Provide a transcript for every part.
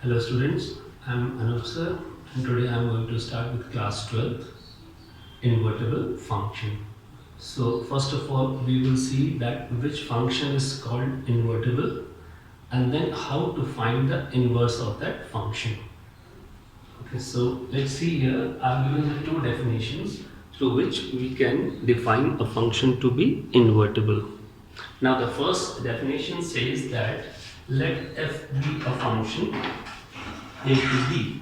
Hello students, I am Anup sir and today I am going to start with class 12 invertible function. So first of all we will see that which function is called invertible and then how to find the inverse of that function. Okay, so let's see here I have given the two definitions through which we can define a function to be invertible. Now the first definition says that let f be a function a to b.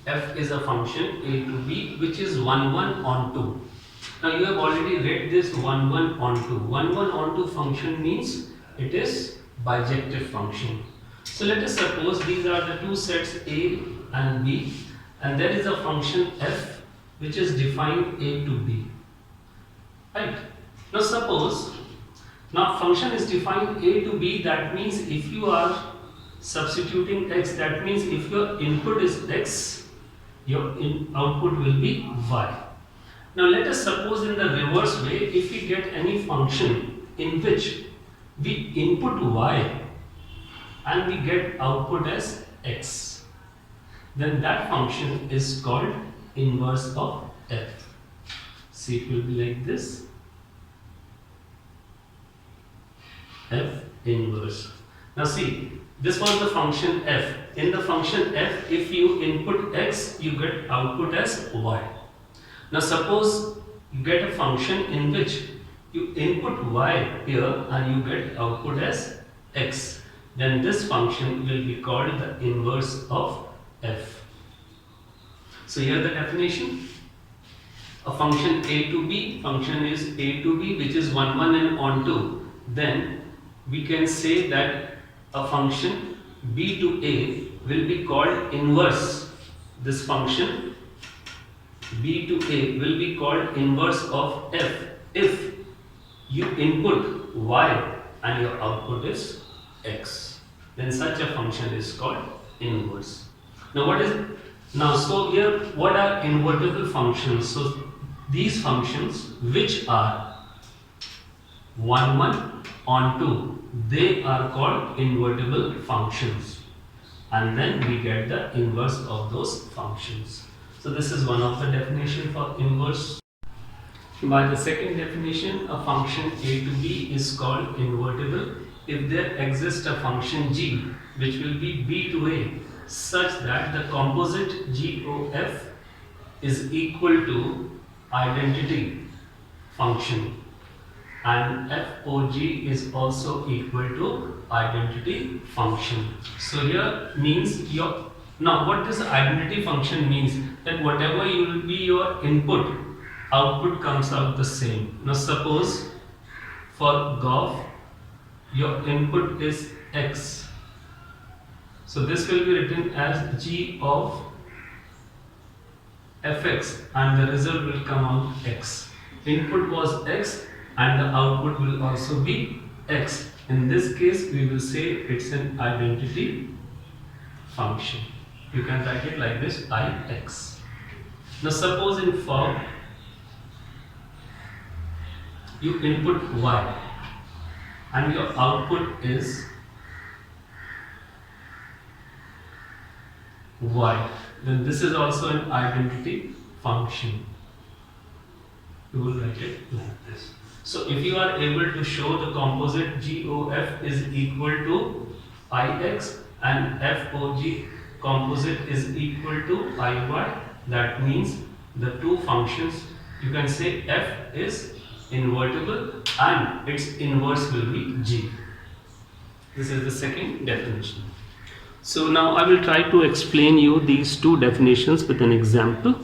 F is a function a to b which is 1 1 on 2. Now you have already read this 1 1 on 2. 1 1 on 2 function means it is bijective function. So let us suppose these are the two sets a and b and there is a function f which is defined a to b. Right? Now suppose now function is defined a to b, that means if you are substituting x, that means if your input is x, your output will be y. Now let us suppose in the reverse way, if we get any function in which we input y and we get output as x, then that function is called inverse of f. See, it will be like this. F inverse. Now see, this was the function f. In the function f, if you input x, you get output as y. Now suppose you get a function in which you input y here and you get output as x. Then this function will be called the inverse of f. So here the definition. A function a to b, function is a to b which is 1 1 and on 2. Then we can say that a function b to a will be called inverse. This function b to a will be called inverse of f if you input y and your output is x. Then such a function is called inverse. Now what is so here what are invertible functions? So these functions which are 1 1 on 2, they are called invertible functions, and then we get the inverse of those functions. So this is one of the definition for inverse. By the second definition, a function a to b is called invertible if there exists a function g which will be b to a such that the composite g of f is equal to identity function and FOG is also equal to identity function. So here means now what this identity function means, that whatever will be your input, output comes out the same. Now suppose for golf your input is x, so this will be written as g of fx and the result will come out x. Input was x and the output will also be x. In this case we will say it's an identity function. You can write it like this, ix. Now suppose in for you input y and your output is y, then this is also an identity function. You will write it like this. So if you are able to show the composite GOF is equal to IX and FOG composite is equal to IY, that means the two functions, you can say F is invertible and its inverse will be G. This is the second definition. So now I will try to explain you these two definitions with an example.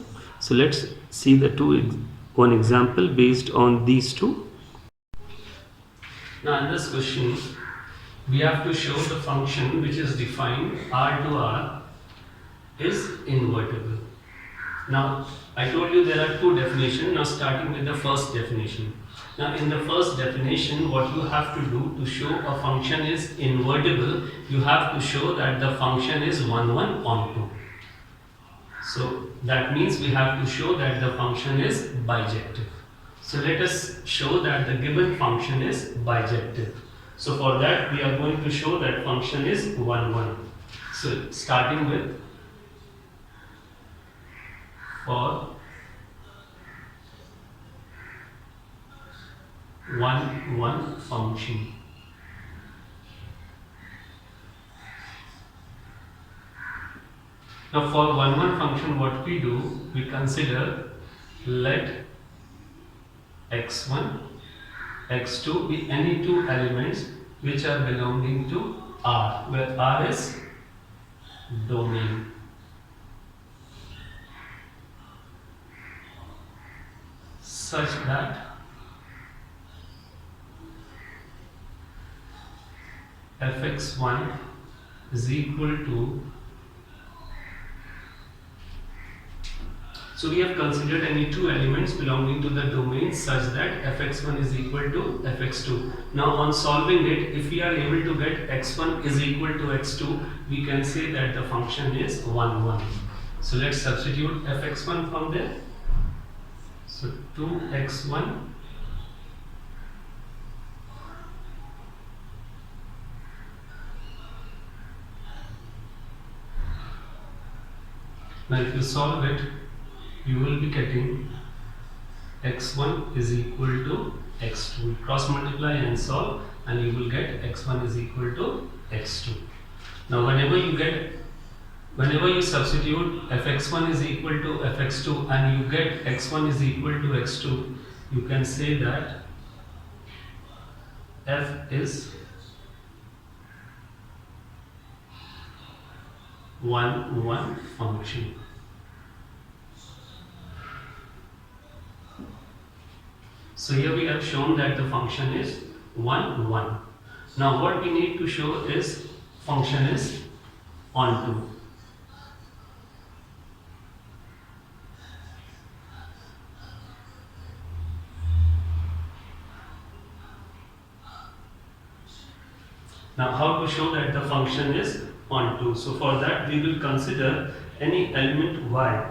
So let's see the one example based on these two. Now in this question, we have to show the function which is defined R to R is invertible. Now I told you there are two definitions. Now starting with the first definition. Now in the first definition, what you have to do to show a function is invertible, you have to show that the function is 1 1 on 2. So that means we have to show that the function is bijective. So let us show that the given function is bijective. So for that we are going to show that function is 1 1. So starting with for one function. Now for one function, what we do, we consider let x1, x2 be any two elements which are belonging to R, where R is domain. Such that fx1 is equal to, so we have considered any two elements belonging to the domain such that fx1 is equal to fx2. Now on solving it, if we are able to get x1 is equal to x2, we can say that the function is 1, 1. So let's substitute fx1 from there. So 2x1 now if you solve it, you will be getting x1 is equal to x2. Cross multiply and solve, and you will get x1 is equal to x2. Now whenever you substitute fx1 is equal to fx2 and you get x1 is equal to x2, you can say that f is 1, 1 function. So here we have shown that the function is 1, 1. Now what we need to show is function is onto. Now how to show that the function is onto? So for that we will consider any element y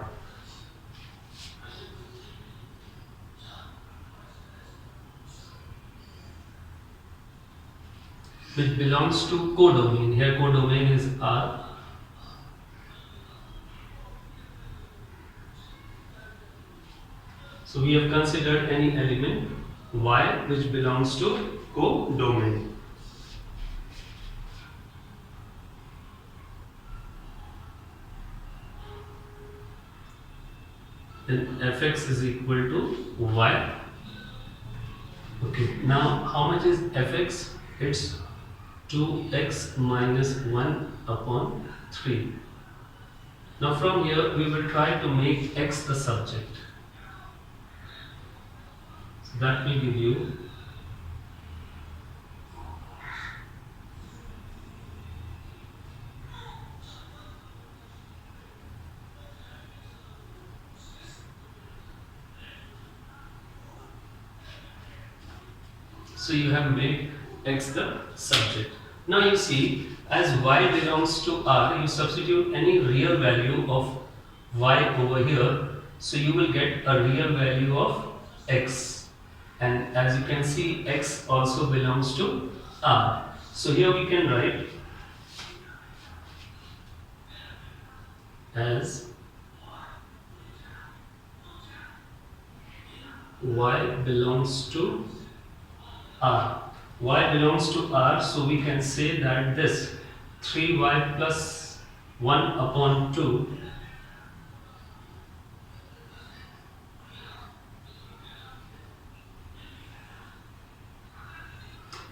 which belongs to codomain. Here codomain is R. So we have considered any element y which belongs to codomain. Then fx is equal to y. Okay, now how much is fx? It's 2x minus 1 upon 3. Now from here we will try to make x the subject. So that will give you so you have made x the subject. Now you see, as y belongs to R, you substitute any real value of y over here, so you will get a real value of x. And as you can see, x also belongs to R. So here we can write as y belongs to R. Y belongs to R, so we can say that this 3y plus 1 upon 2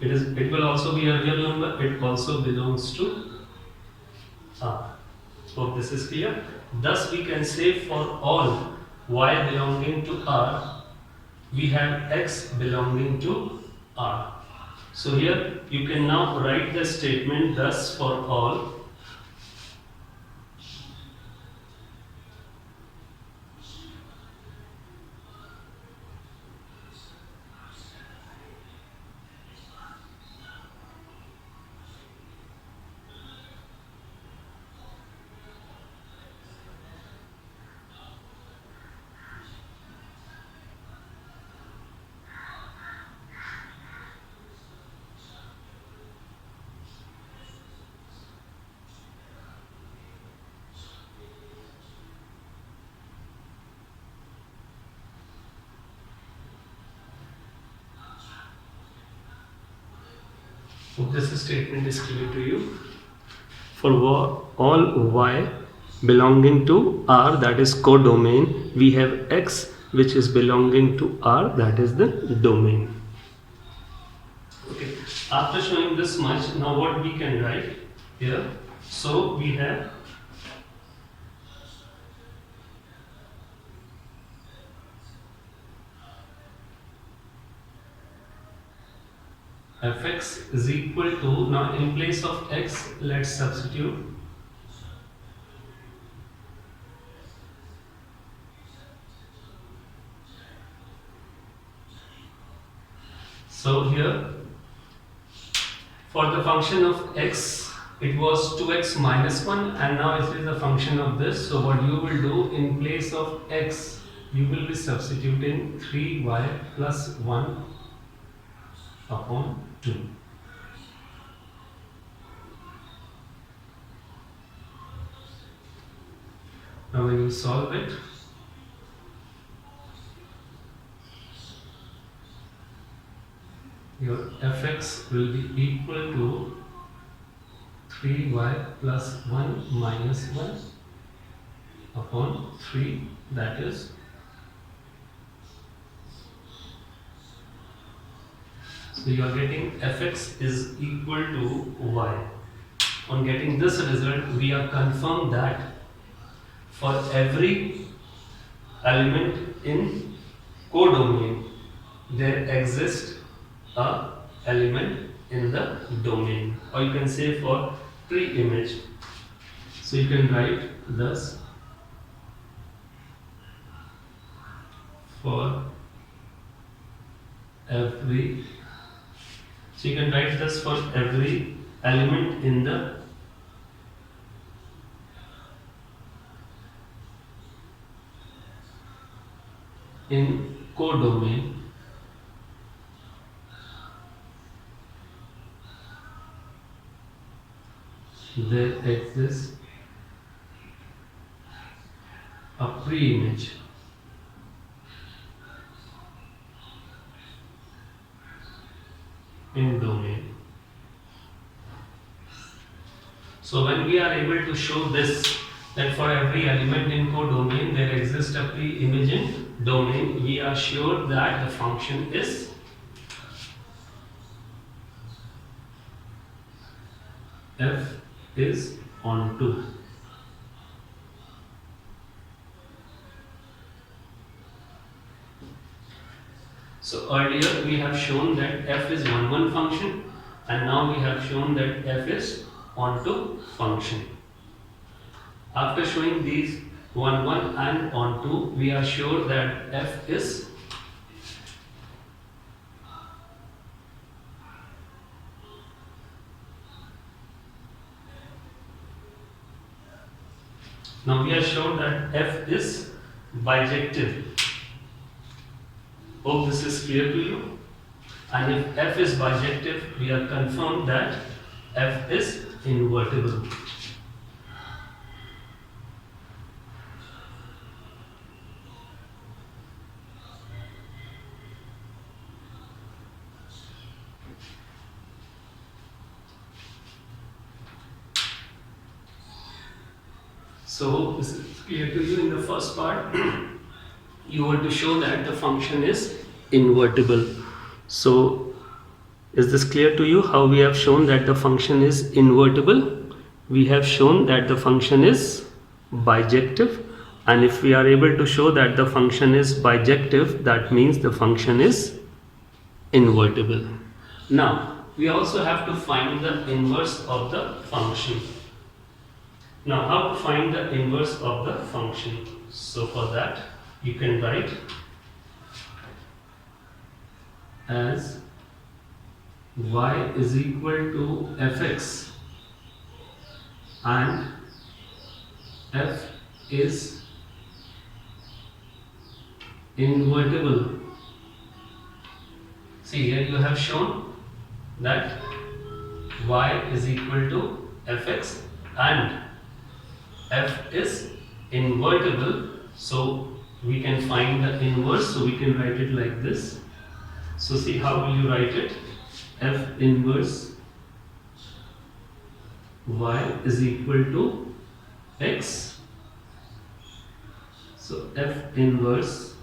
it will also be a real number, it also belongs to R. Hope this is clear. Thus we can say for all y belonging to R, we have x belonging to R. So here you can now write the statement thus for all Hope this statement is clear to you. For all y belonging to R, that is codomain, we have x which is belonging to R, that is the domain. Okay. After showing this much, now what we can write here? So we have fx is equal to, now in place of x, let's substitute so here for the function of x it was 2x minus 1 and now it is a function of this. So what you will do, in place of x you will be substituting 3y plus 1 upon 2. Now when you solve it, your fx will be equal to 3y plus 1 minus 1 upon 3, that is so you are getting fx is equal to y. On getting this result, we are confirmed that for every element in codomain there exists a element in the domain, or you can say for pre-image. So you can write thus: for every, so you can write this for every element in the codomain there exists a pre-image in domain. So when we are able to show this, that for every element in codomain there exists a pre-image in domain, we are sure that the function is f is onto. So earlier we have shown that f is one function, and now we have shown that f is onto function. After showing these 1 and onto, we are sure that f is now we are shown that f is bijective. Hope this is clear to you. And if f is bijective, we are confirmed that f is invertible. So this is clear to you. In the first part, you want to show that the function is invertible. So is this clear to you how we have shown that the function is invertible? We have shown that the function is bijective, and if we are able to show that the function is bijective, that means the function is invertible. Now we also have to find the inverse of the function. Now how to find the inverse of the function? So for that you can write as y is equal to fx and f is invertible. See, here you have shown that y is equal to fx and f is invertible, so we can find the inverse, so we can write it like this. So see, how will you write it? F inverse y is equal to x. So f inverse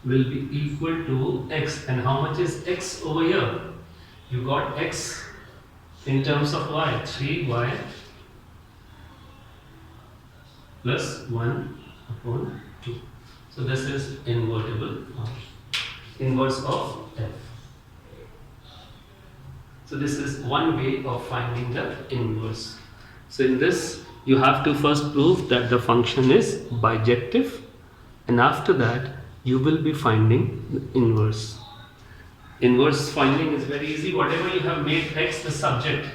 will be equal to x. And how much is x over here? You got x in terms of y, 3y plus 1 upon 2. So this is invertible inverse of f. So this is one way of finding the inverse. So in this you have to first prove that the function is bijective, and after that you will be finding the inverse. Inverse finding is very easy. Whatever you have made x the subject,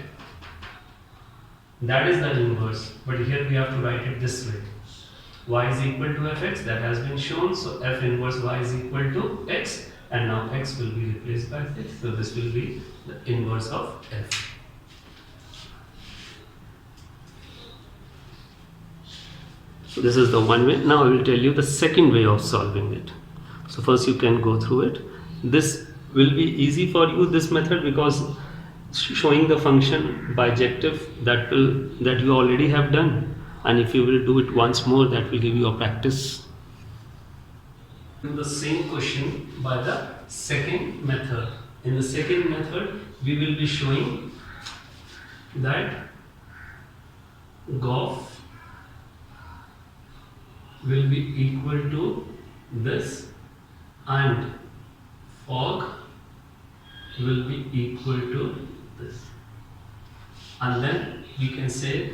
that is the inverse. But here we have to write it this way. Y is equal to fx, that has been shown. So f inverse y is equal to x, and now x will be replaced by x. So this will be the inverse of f. So this is the one way. Now I will tell you the second way of solving it. So first you can go through it. This will be easy for you, this method, because showing the function bijective, that you already have done, and if you will do it once more, that will give you a practice. Do the same question by the second method. In the second method we will be showing that GOF will be equal to this and fog will be equal to this, and then we can say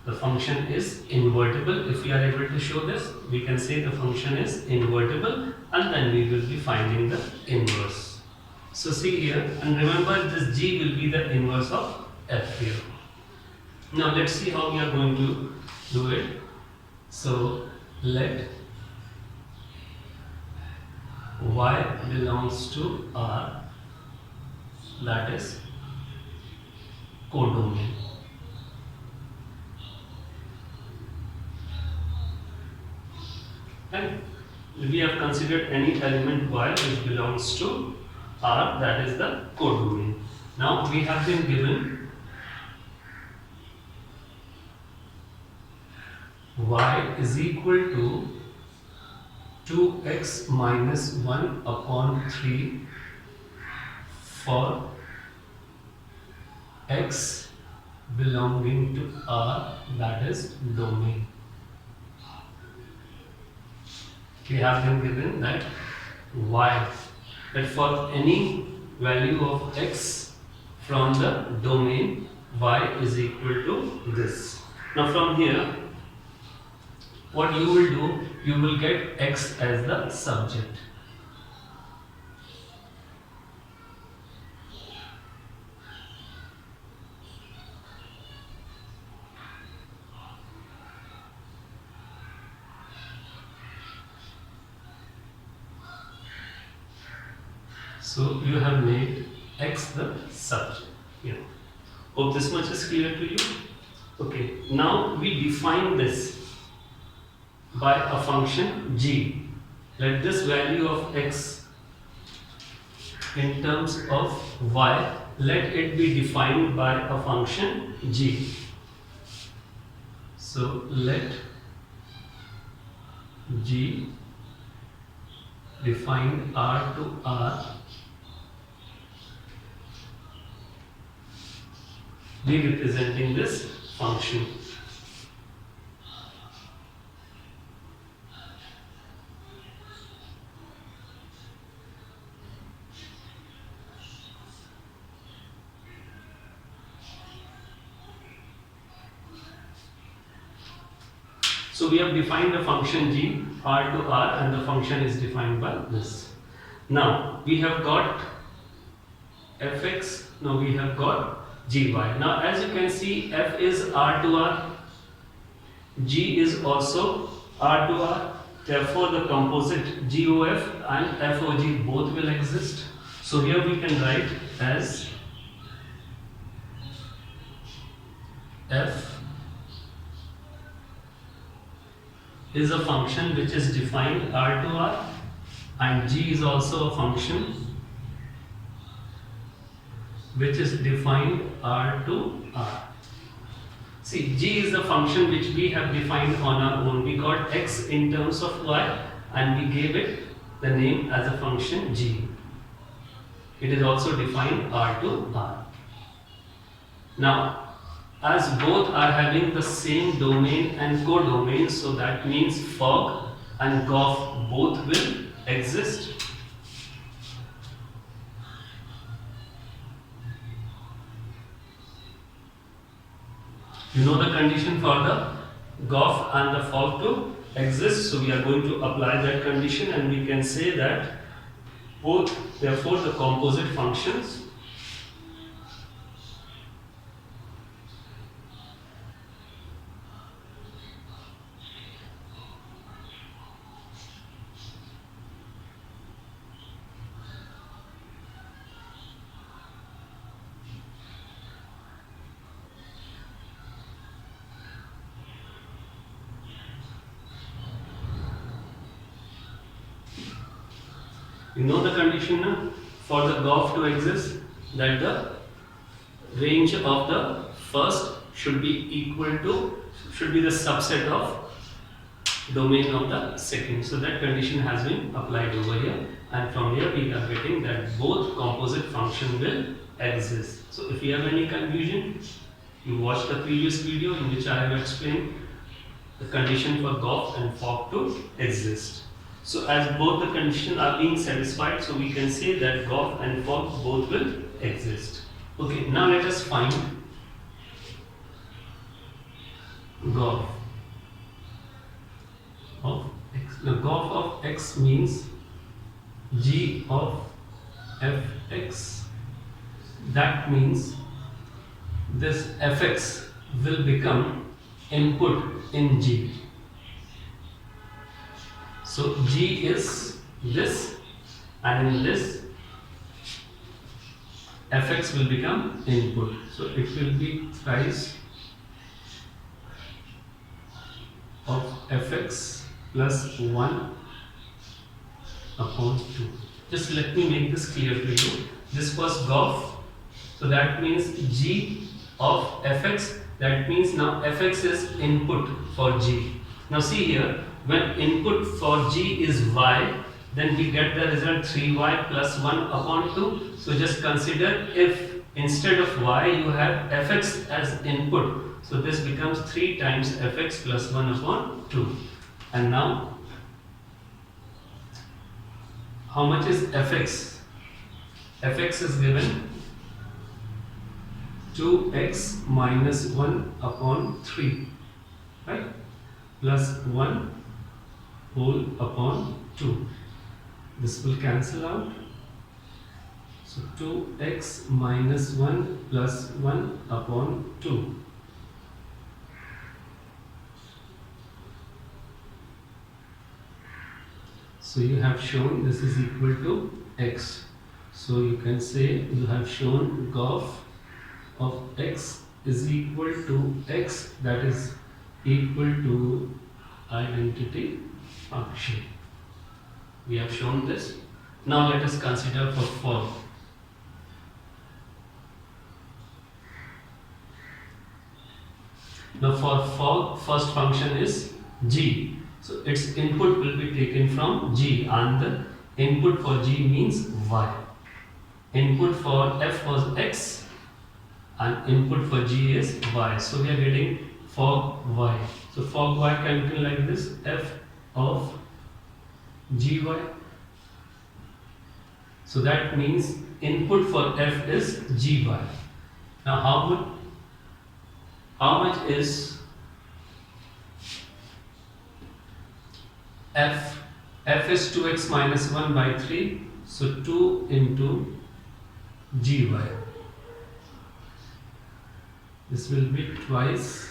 the function is invertible. If we are able to show this, we can say the function is invertible, and then we will be finding the inverse. So see here, and remember this g will be the inverse of f here. Now let's see how we are going to do it. So let y belongs to R, that is codomain. And we have considered any element y which belongs to R, that is the codomain. Now we have been given y is equal to 2x minus 1 upon 3 for x belonging to R, that is domain. We have been given that y, that for any value of x from the domain, y is equal to this. Now from here, what you will do, you will get x as the subject. So you have made x the subject. Yeah. Hope this much is clear to you. Okay. Now we define this by a function g. Let this value of x in terms of y, let it be defined by a function g. So let g define R to R be representing this function. So we have defined the function g, R to R, and the function is defined by this. Now we have got fx, now we have got gy. Now as you can see, f is R to R, g is also R to R, therefore the composite GOF and FOG both will exist. So here we can write as f is a function which is defined R to R, and g is also a function which is defined R to R. See, g is the function which we have defined on our own. We got x in terms of y and we gave it the name as a function g. It is also defined R to R. Now, as both are having the same domain and codomain, so that means fog and Goff both will exist. You know the condition for the Goff and the fog to exist, so we are going to apply that condition and we can say that both, therefore, the composite functions you know the condition now for the Goff to exist, that the range of the first should be the subset of domain of the second. So that condition has been applied over here, and from here we are getting that both composite function will exist. So if you have any confusion, you watch the previous video in which I have explained the condition for Goff and fog to exist. So as both the conditions are being satisfied, so we can say that Goff and fog both will exist. Okay, now let us find Goff of x. Now Goff of x means g of fx. That means this fx will become input in g. So g is this, and in this fx will become input. So it will be thrice of fx plus 1 upon 2. Just let me make this clear to you. This was Goff, so that means g of fx, that means now fx is input for g. Now see here, when input for g is y, then we get the result 3y plus 1 upon 2. So just consider if instead of y you have fx as input, so this becomes 3 times fx plus 1 upon 2. And now, how much is fx? Fx is given 2x minus 1 upon 3, right? Plus 1 whole upon 2. This will cancel out. So 2x minus 1 plus 1 upon 2. So you have shown this is equal to x. So you can say you have shown Goff of x is equal to x, that is equal to identity function. We have shown this. Now let us consider for fog. Now for fog, first function is g. So its input will be taken from g, and the input for g means y. Input for f was x and input for g is y. So we are getting fog y. So fog y can be like this, f of gy. So that means input for f is gy. Now how much is f? F is 2x minus 1 by 3. So 2 into gy. This will be twice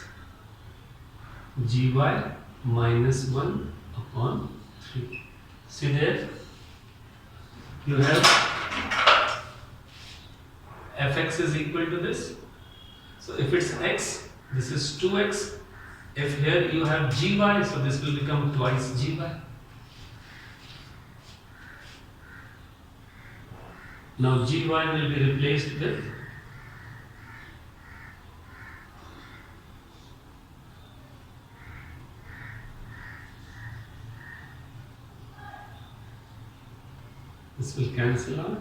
gy minus 1 upon 3. See there, you have fx is equal to this. So if it's x, this is 2x. If here you have gy, so this will become twice gy. Now gy will be replaced with This will cancel out.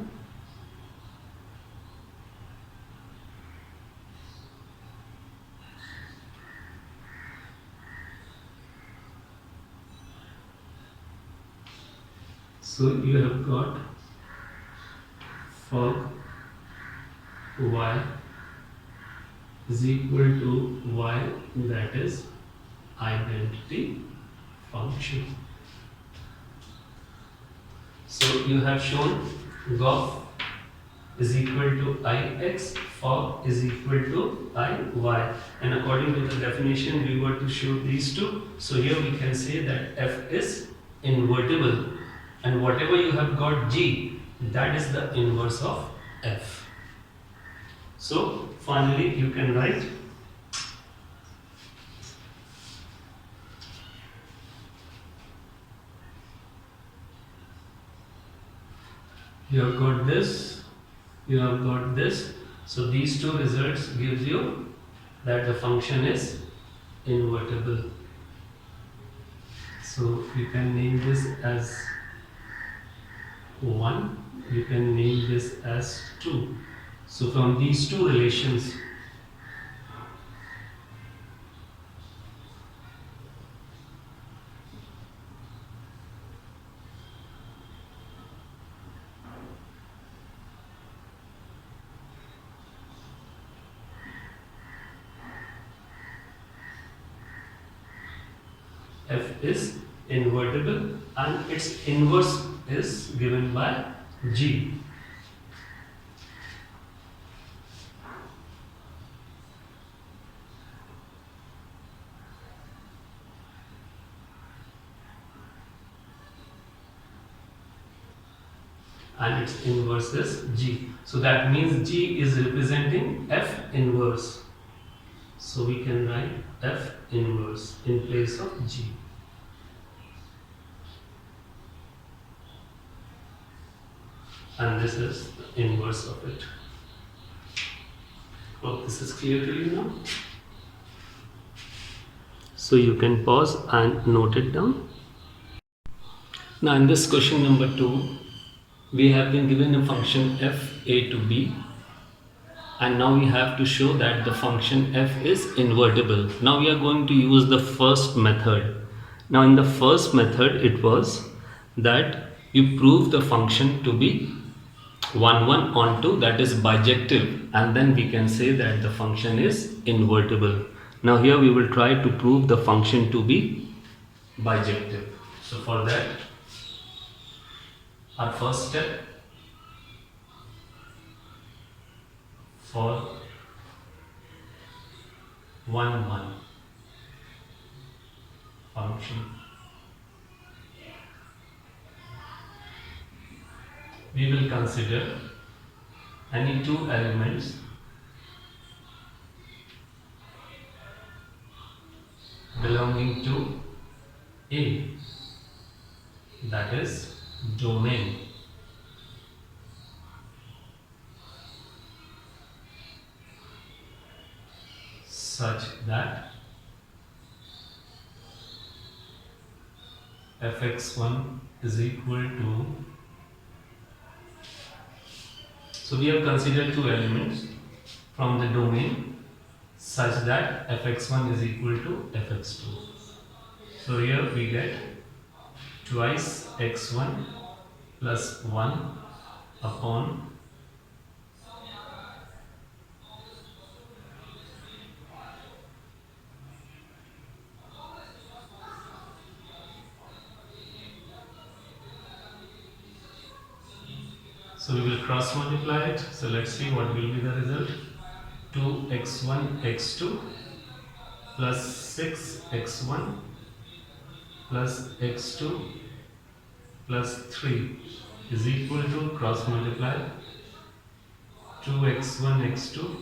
So you have got fog y is equal to y, that is identity function. So you have shown gof is equal to ix, fog is equal to iy, and according to the definition we were to show these two. So here we can say that f is invertible, and whatever you have got g, that is the inverse of f. So finally you can write you have got this, you have got this. So these two results gives you that the function is invertible. So you can name this as 1, you can name this as 2. So from these two relations, f is invertible and its inverse is given by g. And its inverse is g. So that means g is representing f inverse. So we can write f inverse in place of g. And this is the inverse of it. Hope this is clear to you now. So you can pause and note it down. Now in this question number 2, we have been given a function f a to b, and now we have to show that the function f is invertible. Now we are going to use the first method. Now in the first method it was that you prove the function to be 1 1 on 2, that is bijective, and then we can say that the function is invertible. Now here we will try to prove the function to be bijective. So for that, our first step, for 1 1 function, we will consider any two elements belonging to A, that is domain, such that fx1 is equal to, so we have considered two elements from the domain such that fx1 is equal to fx2. So here we get twice x1 plus 1 upon so we will cross multiply it. So let's see what will be the result. 2x1 x2 plus 6x1 plus x2 plus 3 is equal to, cross multiply, 2x1 x2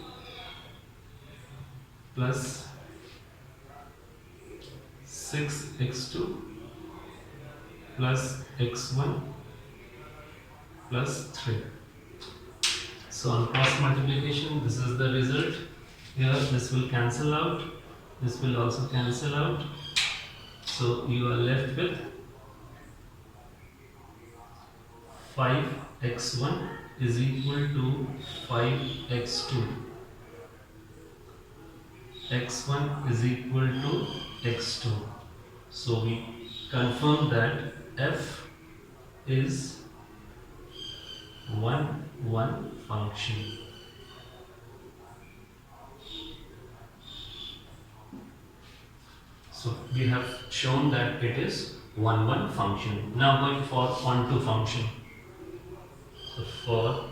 plus 6x2 plus x1 plus 3. So on cross multiplication, this is the result. Here this will cancel out, this will also cancel out. So you are left with 5x1 is equal to 5x2. x1 is equal to x2. So we confirm that f is 1 function. So we have shown that it is 1 function. Now going for onto function. So for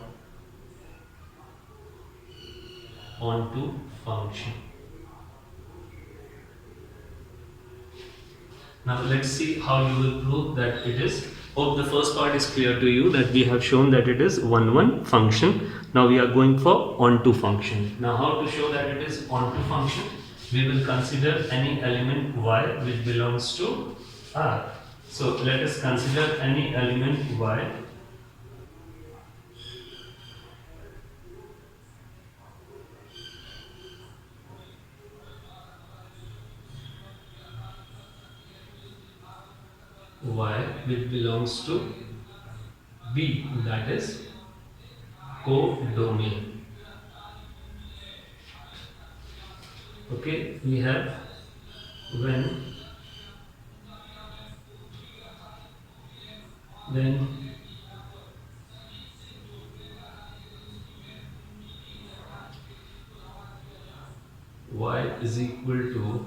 onto function. Now let's see how you will prove that it is. Hope the first part is clear to you, that we have shown that it is 1 function. Now we are going for onto function. Now how to show that it is onto function? We will consider any element y which belongs to R. So let us consider any element y which belongs to B, that is codomain. Okay, we have when y is equal to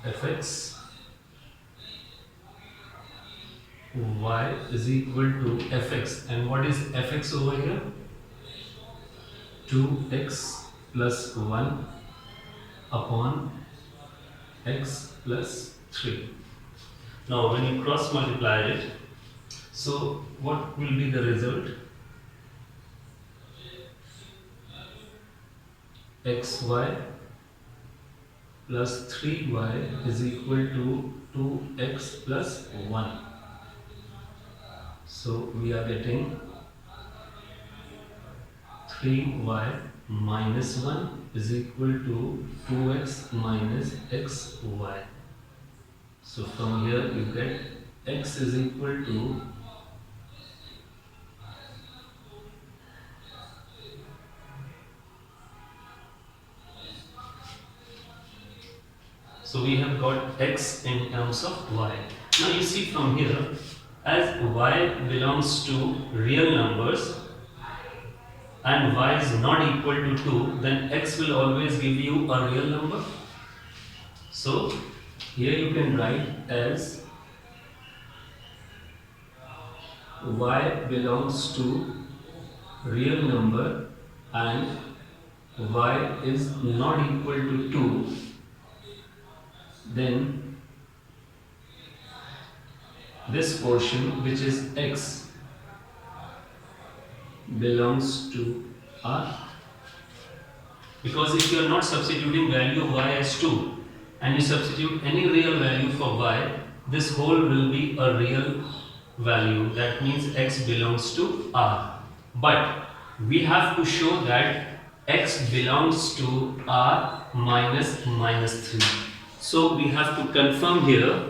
fx, y is equal to fx, and what is fx over here? 2x plus 1 upon x plus 3. Now when you cross multiply it, so what will be the result? xy plus 3y is equal to 2x plus 1. So we are getting 3y minus 1 is equal to 2x minus xy. So from here you get x is equal to so we have got x in terms of y. Now you see from here, as y belongs to real numbers and y is not equal to 2, then x will always give you a real number. So here you can write as y belongs to real number and y is not equal to 2, then this portion, which is x, belongs to R. Because if you are not substituting value of y as 2 and you substitute any real value for y, this whole will be a real value. That means x belongs to R. But we have to show that x belongs to R minus 3. So we have to confirm here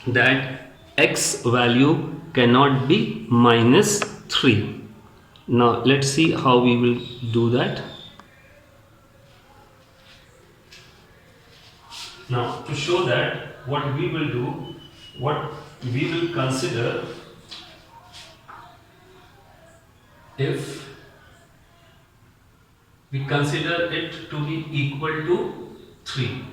that x value cannot be minus 3. Now let's see how we will do that. Now to show that, what we will do, what we will consider, if we consider it to be equal to 3.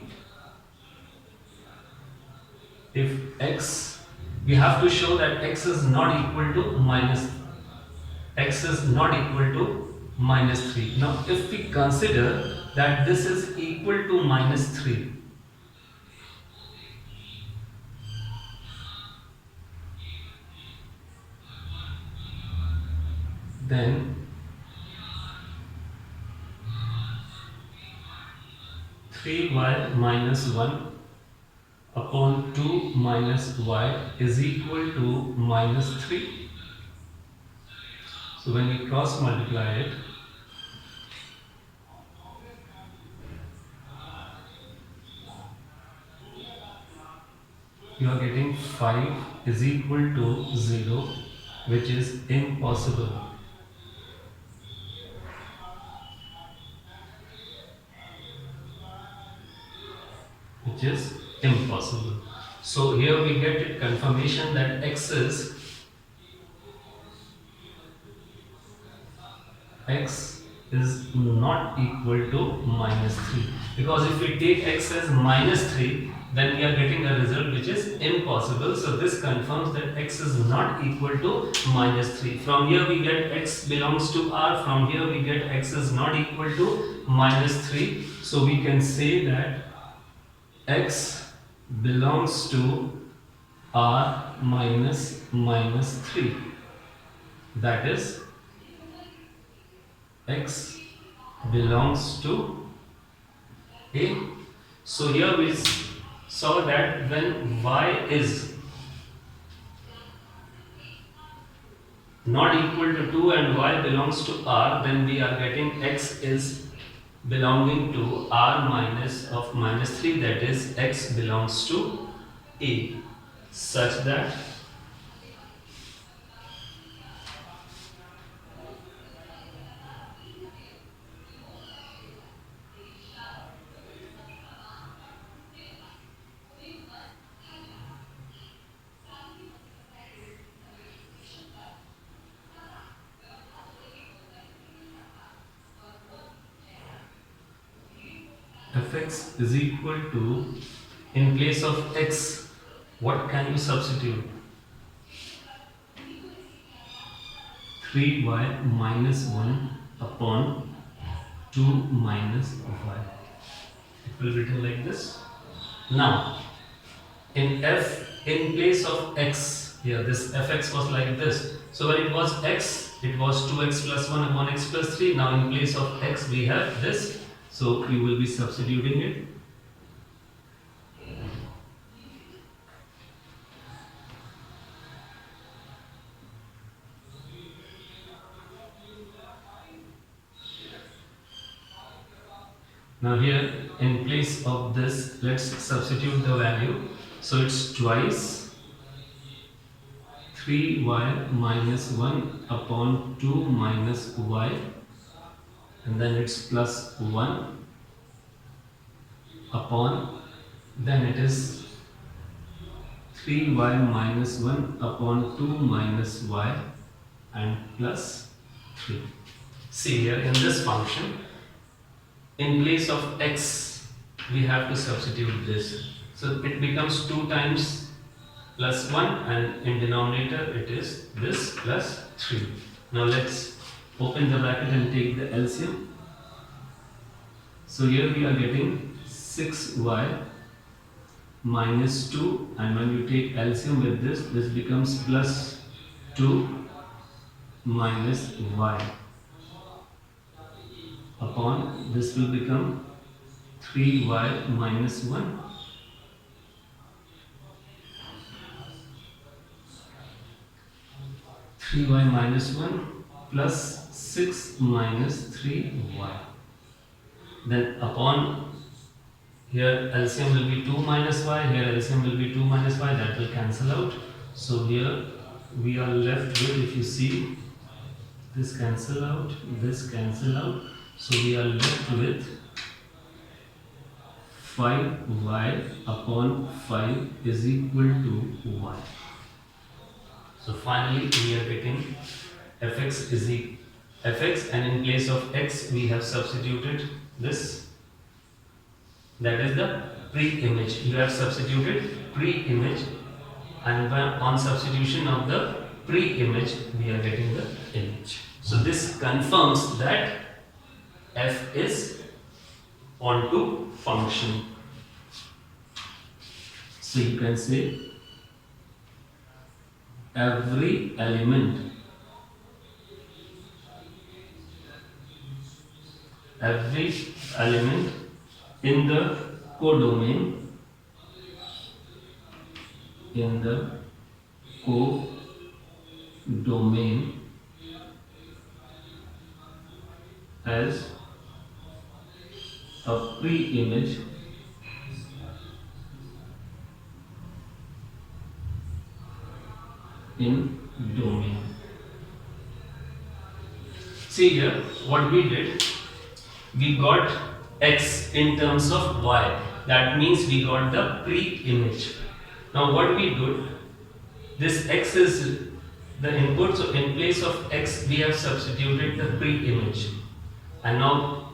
If x, we have to show that x is not equal to minus 3. Now if we consider that this is equal to minus 3, then 3y minus 1 upon 2 minus y is equal to minus 3. So when we cross multiply it, you are getting 5 is equal to 0, which is impossible. Which is impossible. So here we get it confirmation that x is not equal to -3, because if we take x as -3, then we are getting a result which is impossible. So this confirms that x is not equal to -3. From here we get x belongs to R. From here we get x is not equal to -3. So we can say that x belongs to R minus -3. That is, x belongs to A. So here we saw that when y is not equal to 2 and y belongs to R, then we are getting x is belonging to R minus of -3, that is x belongs to A, such that fx is equal to, in place of x, what can you substitute? 3y minus 1 upon 2 minus y. It will be written like this. Now, in f, in place of x, here this fx was like this. So when it was x, it was 2x plus 1 upon x plus 3. Now in place of x, we have this. So you will be substituting it. Now here, in place of this, let's substitute the value. So it's twice 3y minus 1 upon 2 minus y, and then it's plus 1 upon, then it is 3y minus 1 upon 2 minus y and plus 3. See here in this function, in place of x, we have to substitute this. So it becomes 2 times plus 1, and in denominator it is this plus 3. Now let's open the bracket and take the LCM. So here we are getting 6y minus 2, and when you take LCM with this, this becomes plus 2 minus y upon, this will become 3y minus 1. y minus 1 plus 6 minus 3y. Then upon, here LCM will be 2 minus y, here LCM will be 2 minus y, that will cancel out. So here we are left with, if you see, this cancel out, this cancel out. So we are left with 5y upon 5 is equal to y. So finally we are getting fx is fx, and in place of x we have substituted this, that is the pre-image. You have substituted pre-image, and on substitution of the pre-image we are getting the image. So this confirms that f is onto function. So you can say every element in the codomain as a pre-image in domain. See here, what we did, we got x in terms of y. That means we got the pre-image. Now what we do, this x is the input, so in place of x we have substituted the pre-image, and now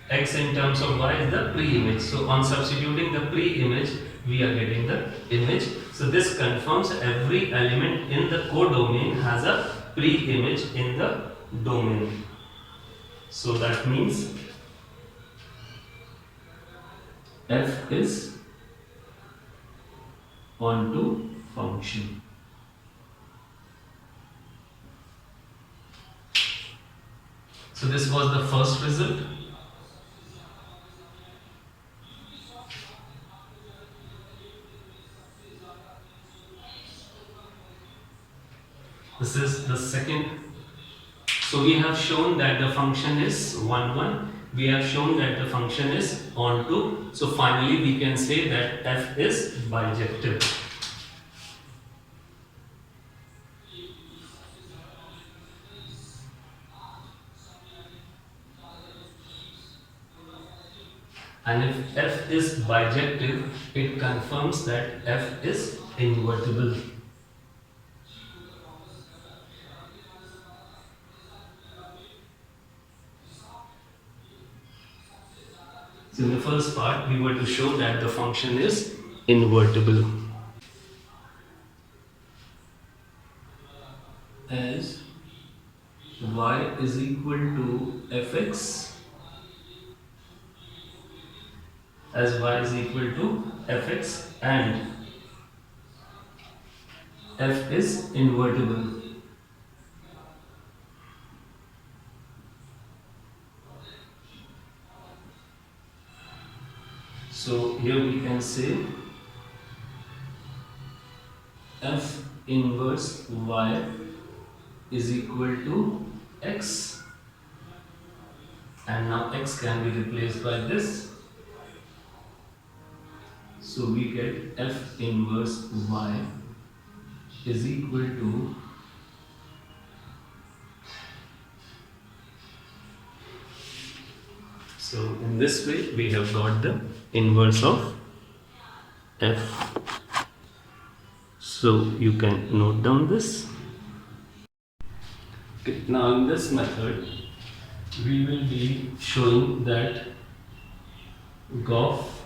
x in terms of y is the pre-image. So on substituting the pre-image we are getting the image. So this confirms every element in the codomain has a pre-image in the domain. So that means f is onto function. So this was the first result. This is the second. So we have shown that the function is 1, 1. We have shown that the function is onto. So finally we can say that f is bijective. And if f is bijective, it confirms that f is invertible. So in the first part, we were to show that the function is invertible. As y is equal to fx, as y is equal to fx and f is invertible. So here we can say f inverse y is equal to x, and now x can be replaced by this. So we get f inverse y is equal to so in this way we have got the inverse of f. So you can note down this. Okay, now in this method we will be showing that Goff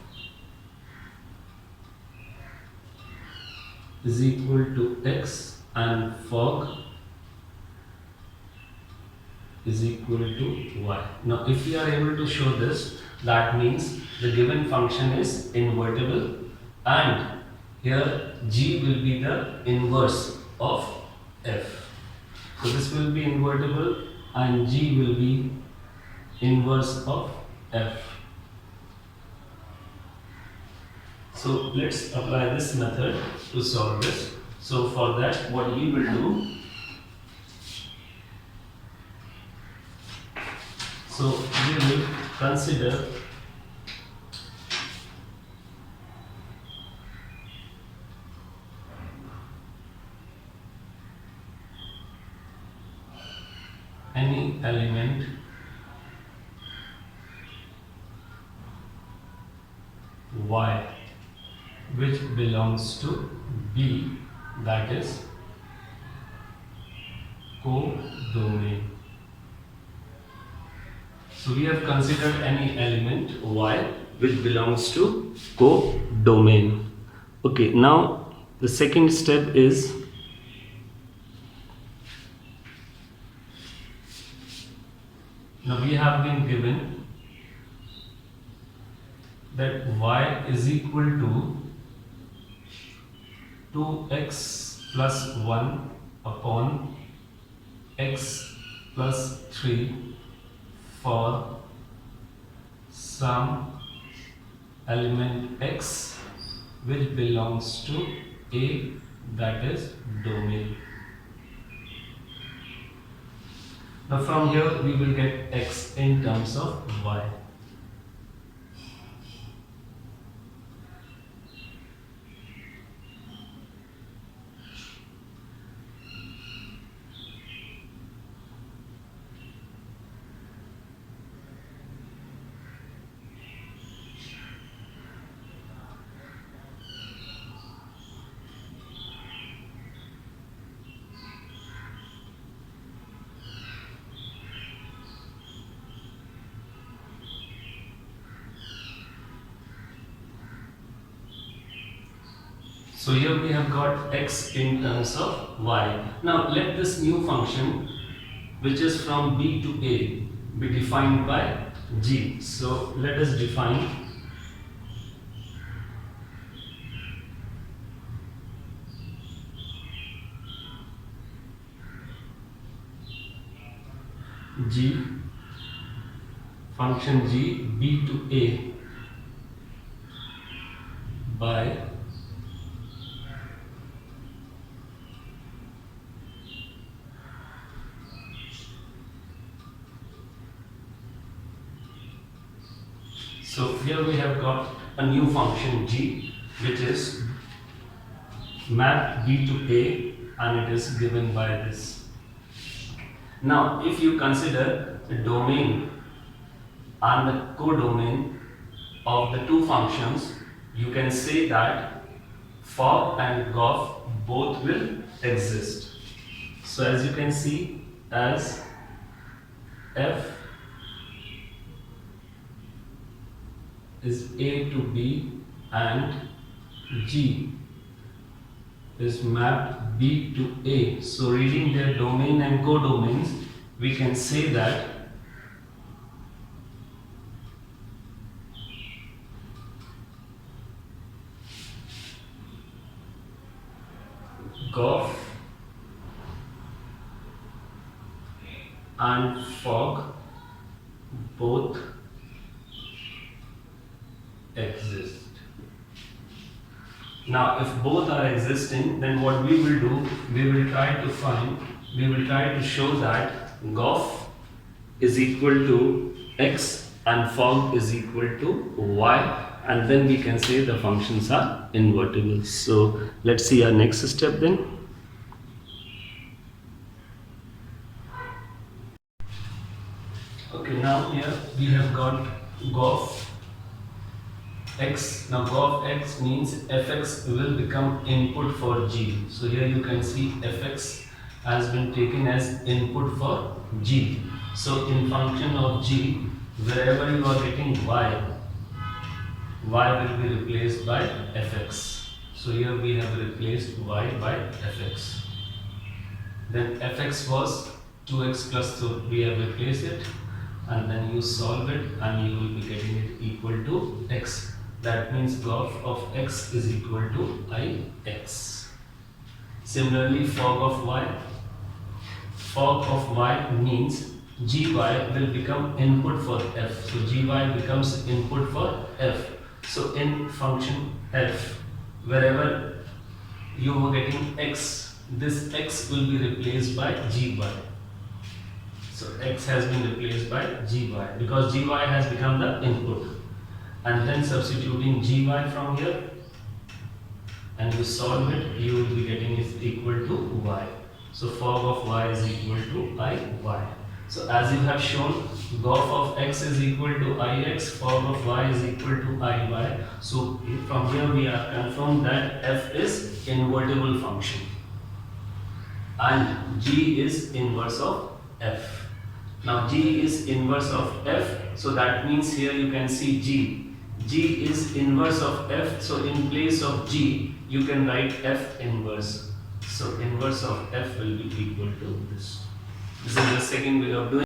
is equal to x and Fogg is equal to y. Now if we are able to show this, that means the given function is invertible and here g will be the inverse of f. So this will be invertible and g will be inverse of f. So let's apply this method to solve this. So for that, what we will do, so we will consider any element y which belongs to B, that is codomain. So we have considered any element y which belongs to codomain. Okay, now the second step is now we have been given that y is equal to 2x plus 1 upon x plus 3 for some element x which belongs to A, that is domain. Now from here we will get x in terms of y. So here we have got x in terms of y. Now let this new function, which is from b to a, be defined by g. So let us define g, function g, b to a by so here we have got a new function g, which is map b to a, and it is given by this. Now if you consider the domain and the codomain of the two functions, you can say that fog and gof both will exist. So as you can see, as f is a to b and g is mapped b to a. So reading their domain and codomains, we can say that gof and fog both exist. Now if both are existing, then what we will do, we will try to show that gof is equal to x and fog is equal to y, and then we can say the functions are invertible. So let's see our next step then. Okay, now here we have got gof x. Now gof x means fx will become input for g. So here you can see fx has been taken as input for g. So in function of g, wherever you are getting y will be replaced by fx. So here we have replaced y by fx. Then fx was 2x plus, so we have replaced it, and then you solve it and you will be getting it equal to x. That means gof of x is equal to ix. Similarly, fog of y means gy will become input for f. So gy becomes input for f. So in function f, wherever you were getting x, this x will be replaced by gy. So x has been replaced by gy because gy has become the input. And then substituting gy from here and you solve it, you will be getting it equal to y. So fog of y is equal to iy. So as you have shown, gof of x is equal to ix, fog of y is equal to iy. So from here we are confirmed that f is invertible function and g is inverse of f. Now g is inverse of f, so that means here you can see g is inverse of f, so in place of g you can write f inverse. So inverse of f will be equal to this. This is the second way of doing it.